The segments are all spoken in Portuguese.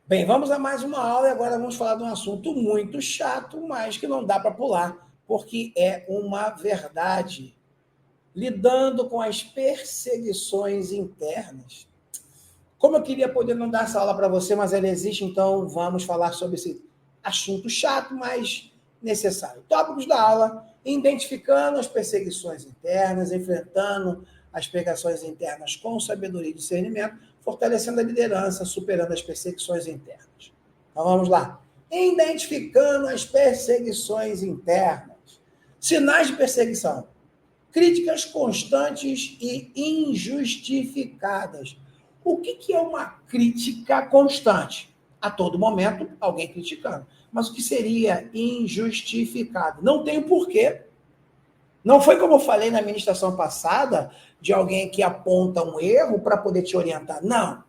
Bem, vamos a mais uma aula e agora vamos falar de um assunto muito chato, mas que não dá para pular, porque é uma verdade. Lidando com as perseguições internas. Como eu queria poder não dar essa aula para você, mas ela existe, então vamos falar sobre esse assunto chato, mas necessário. Tópicos da aula: identificando as perseguições internas, enfrentando as perseguições internas com sabedoria e discernimento, fortalecendo a liderança, superando as perseguições internas. Então vamos lá. Identificando as perseguições internas. Sinais de perseguição: críticas constantes e injustificadas. O que é uma crítica constante? A todo momento, alguém criticando. Mas o que seria injustificado? Não tem o porquê. Não foi como eu falei na ministração passada, de alguém que aponta um erro para poder te orientar. Não.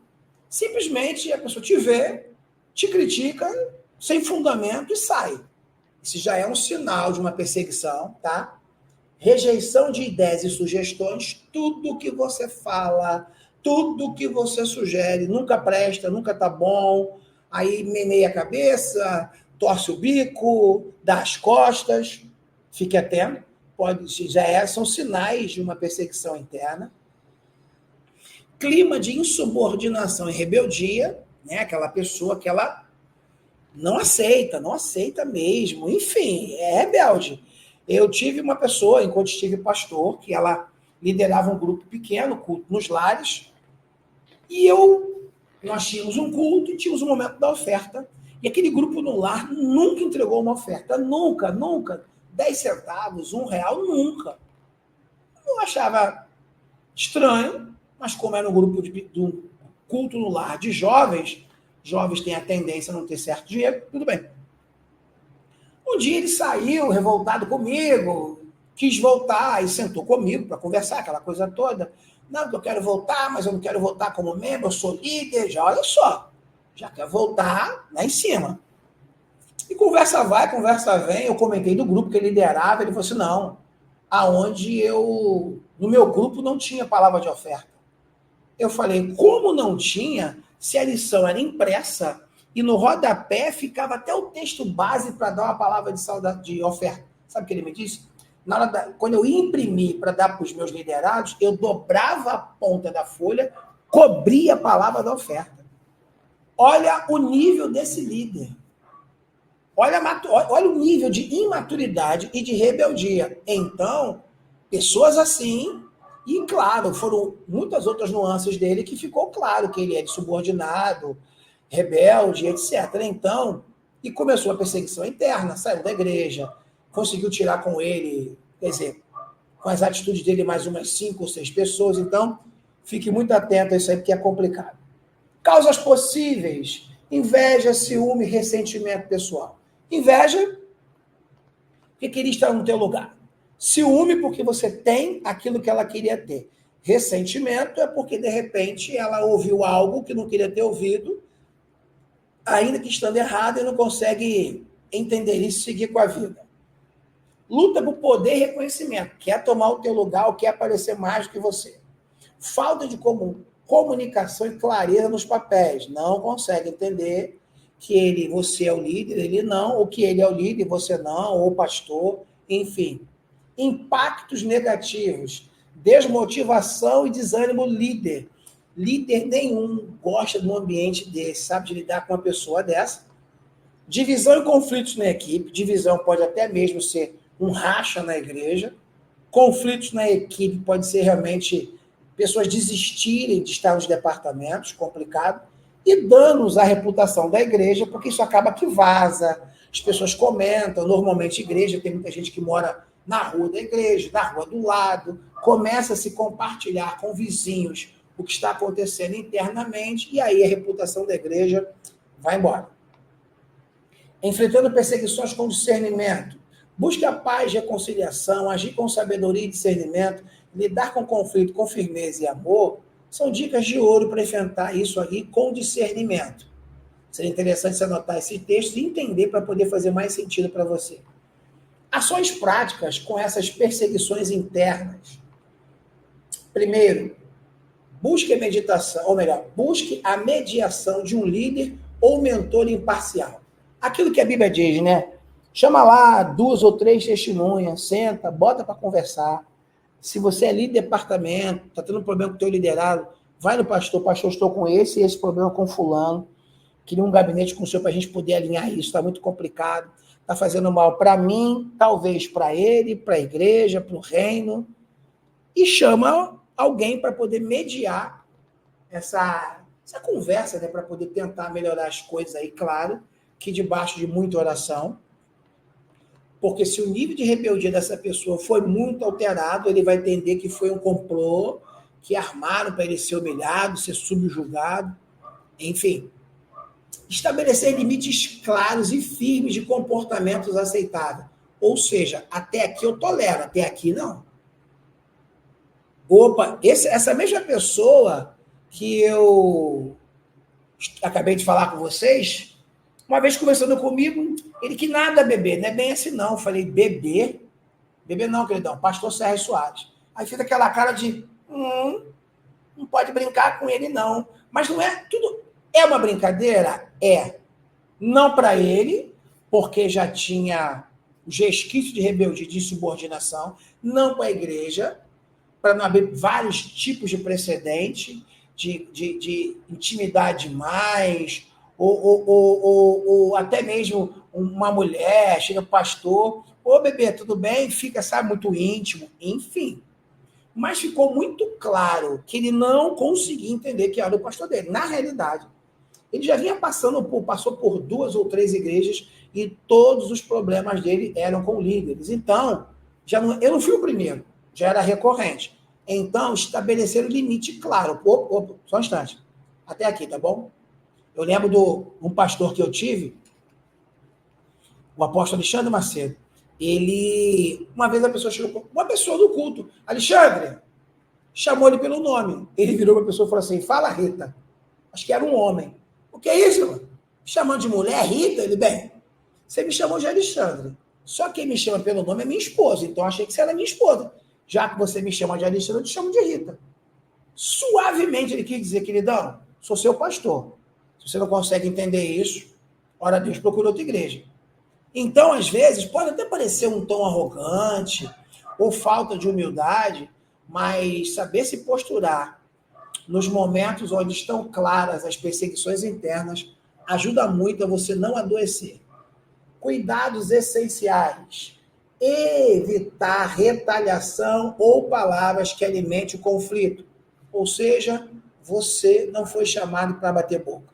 Simplesmente a pessoa te vê, te critica, sem fundamento e sai. Isso já é um sinal de uma perseguição, tá? Rejeição de ideias e sugestões, tudo que você fala, tudo que você sugere, nunca presta, nunca tá bom, aí meneia a cabeça, torce o bico, dá as costas, fique atento, são sinais de uma perseguição interna. Clima de insubordinação e rebeldia, né? Aquela pessoa que ela não aceita mesmo, enfim, é rebelde. Eu tive uma pessoa, enquanto estive pastor, que ela liderava um grupo pequeno, culto nos lares, e nós tínhamos um culto e tínhamos um momento da oferta, e aquele grupo no lar nunca entregou uma oferta, nunca, 10 centavos, R$ 1, nunca. Eu achava estranho, mas como era um grupo de um culto no lar de jovens têm a tendência a não ter certo dinheiro, tudo bem. Um dia ele saiu revoltado comigo, quis voltar e sentou comigo para conversar, aquela coisa toda. Não, eu quero voltar, mas eu não quero voltar como membro, eu sou líder, já olha só, já quer voltar lá em cima. E conversa vai, conversa vem, eu comentei do grupo que ele liderava, ele falou assim, não, no meu grupo não tinha palavra de oferta. Eu falei, como não tinha, se a lição era impressa e no rodapé ficava até o texto base para dar uma palavra de oferta. Sabe o que ele me disse? Quando eu imprimi para dar para os meus liderados, eu dobrava a ponta da folha, cobria a palavra da oferta. Olha o nível desse líder. Olha o nível de imaturidade e de rebeldia. Então, pessoas assim, e claro, foram muitas outras nuances dele que ficou claro que ele é de subordinado, rebelde, etc. Então, e começou a perseguição interna, saiu da igreja, conseguiu tirar com ele, quer dizer, com as atitudes dele mais umas 5 ou 6 pessoas. Então, fique muito atento a isso aí, porque é complicado. Causas possíveis: inveja, ciúme, ressentimento pessoal. Inveja, porque queria estar no teu lugar. Ciúme, porque você tem aquilo que ela queria ter. Ressentimento é porque, de repente, ela ouviu algo que não queria ter ouvido, ainda que estando errado, e não consegue entender isso e seguir com a vida. Luta por poder e reconhecimento. Quer tomar o teu lugar ou quer aparecer mais do que você. Falta de comunicação e clareza nos papéis. Não consegue entender que você é o líder, ele não, ou que ele é o líder, você não, ou pastor, enfim. Impactos negativos, desmotivação e desânimo líder. Líder nenhum gosta de um ambiente desse, sabe de lidar com uma pessoa dessa. Divisão e conflitos na equipe. Divisão pode até mesmo ser um racha na igreja. Conflitos na equipe pode ser realmente pessoas desistirem de estar nos departamentos, complicado, e danos à reputação da igreja, porque isso acaba que vaza, as pessoas comentam, normalmente igreja, tem muita gente que mora na rua da igreja, na rua do lado, começa a se compartilhar com vizinhos o que está acontecendo internamente, e aí a reputação da igreja vai embora. Enfrentando perseguições com discernimento. Busque a paz e reconciliação, agir com sabedoria e discernimento, lidar com conflito com firmeza e amor, são dicas de ouro para enfrentar isso aqui com discernimento. Seria interessante você anotar esse texto e entender para poder fazer mais sentido para você. Ações práticas com essas perseguições internas. Primeiro, busque a mediação de um líder ou mentor imparcial. Aquilo que a Bíblia diz, né? Chama lá 2 ou 3 testemunhas, senta, bota para conversar. Se você é líder de departamento, está tendo um problema com o teu liderado, vai no pastor, estou com esse problema com fulano, queria um gabinete com o senhor para a gente poder alinhar isso, está muito complicado, está fazendo mal para mim, talvez para ele, para a igreja, para o reino, e chama alguém para poder mediar essa conversa, né, para poder tentar melhorar as coisas aí, claro, que debaixo de muita oração, porque se o nível de rebeldia dessa pessoa foi muito alterado, ele vai entender que foi um complô, que armaram para ele ser humilhado, ser subjugado, enfim. Estabelecer limites claros e firmes de comportamentos aceitáveis. Ou seja, até aqui eu tolero, até aqui não. Opa, essa mesma pessoa que eu acabei de falar com vocês, uma vez conversando comigo, ele que nada beber, não é bem assim não. Eu falei, beber? Beber não, queridão, pastor Sérgio Soares. Aí fica aquela cara de, não pode brincar com ele não. Mas não é, tudo é uma brincadeira? É. Não para ele, porque já tinha os resquícios de rebeldia, de subordinação. Não para a igreja, para não abrir vários tipos de precedente, de intimidade mais, ou até mesmo uma mulher chega para o pastor, ô bebê, tudo bem? Fica, sabe, muito íntimo, enfim. Mas ficou muito claro que ele não conseguia entender que era o pastor dele. Na realidade, ele já vinha passou por 2 ou 3 igrejas e todos os problemas dele eram com líderes. Então, eu não fui o primeiro, já era recorrente. Então, estabeleceram limite claro. Só um instante. Até aqui, tá bom? Eu lembro de um pastor que eu tive, o apóstolo Alexandre Macedo. Uma vez a pessoa chegou, uma pessoa do culto, Alexandre, chamou ele pelo nome. Ele virou uma pessoa e falou assim, fala Rita. Acho que era um homem. O que é isso, irmão? Chamando de mulher, Rita? Ele, bem, você me chamou de Alexandre. Só quem me chama pelo nome é minha esposa. Então, achei que você era minha esposa. Já que você me chama de Alexandre, eu te chamo de Rita. Suavemente ele quis dizer, queridão, sou seu pastor. Se você não consegue entender isso, ora Deus, procura outra igreja. Então, às vezes, pode até parecer um tom arrogante ou falta de humildade, mas saber se posturar nos momentos onde estão claras as perseguições internas ajuda muito a você não adoecer. Cuidados essenciais. Evitar retaliação ou palavras que alimentem o conflito. Ou seja, você não foi chamado para bater boca.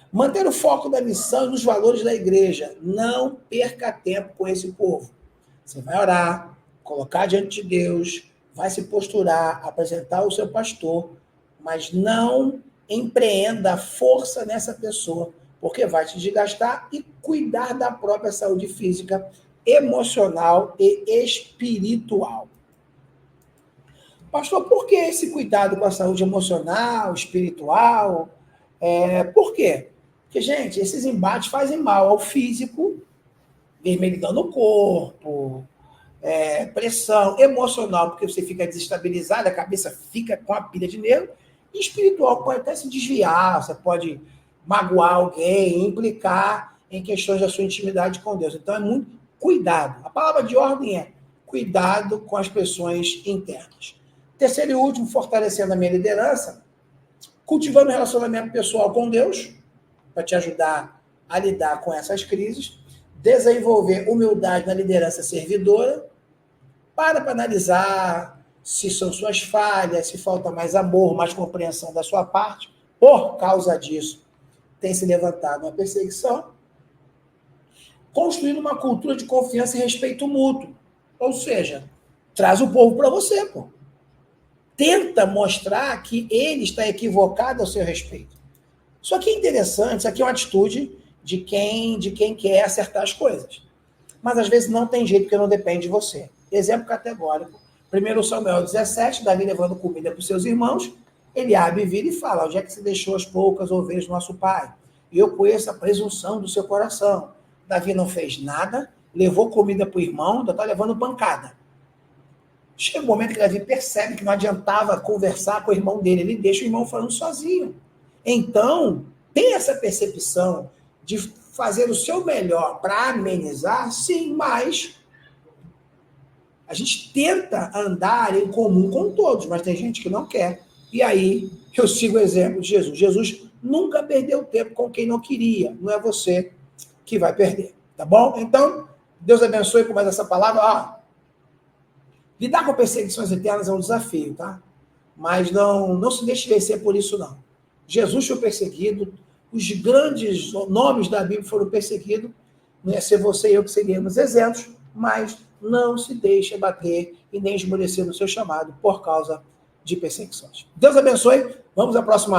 Manter o foco da missão e nos valores da igreja. Não perca tempo com esse povo. Você vai orar, colocar diante de Deus, vai se posturar, apresentar o seu pastor, mas não empreenda força nessa pessoa, porque vai te desgastar, e cuidar da própria saúde física, emocional e espiritual. Pastor, por que esse cuidado com a saúde emocional, espiritual? Por quê? Porque, gente, esses embates fazem mal ao físico, vermelhidão no corpo, pressão emocional, porque você fica desestabilizado, a cabeça fica com a pilha de nervo, e espiritual pode até se desviar, você pode magoar alguém, implicar em questões da sua intimidade com Deus. Então, é muito cuidado. A palavra de ordem é cuidado com as pressões internas. Terceiro e último, fortalecendo a minha liderança, cultivando o relacionamento pessoal com Deus, para te ajudar a lidar com essas crises, desenvolver humildade na liderança servidora, para analisar se são suas falhas, se falta mais amor, mais compreensão da sua parte. Por causa disso, tem se levantado uma perseguição, construindo uma cultura de confiança e respeito mútuo. Ou seja, traz o povo para você, pô. Tenta mostrar que ele está equivocado ao seu respeito. Só que é interessante, isso aqui é uma atitude de quem quer acertar as coisas. Mas às vezes não tem jeito, porque não depende de você. Exemplo categórico. 1 Samuel 17, Davi levando comida para os seus irmãos, Eliabe vira e fala, onde é que você deixou as poucas ovelhas do nosso pai? E eu conheço a presunção do seu coração. Davi não fez nada, levou comida para o irmão, ainda está levando pancada. Chega um momento que Davi percebe que não adiantava conversar com o irmão dele, ele deixa o irmão falando sozinho. Então, tem essa percepção de fazer o seu melhor para amenizar, sim, mas a gente tenta andar em comum com todos, mas tem gente que não quer. E aí eu sigo o exemplo de Jesus. Jesus nunca perdeu tempo com quem não queria. Não é você que vai perder, tá bom? Então, Deus abençoe com mais essa palavra. Lidar com perseguições eternas é um desafio, tá? Mas não se deixe vencer por isso, não. Jesus foi perseguido, os grandes nomes da Bíblia foram perseguidos, não ia ser você e eu que seríamos exemplos, mas não se deixe abater e nem esmorecer no seu chamado por causa de perseguições. Deus abençoe, vamos à próxima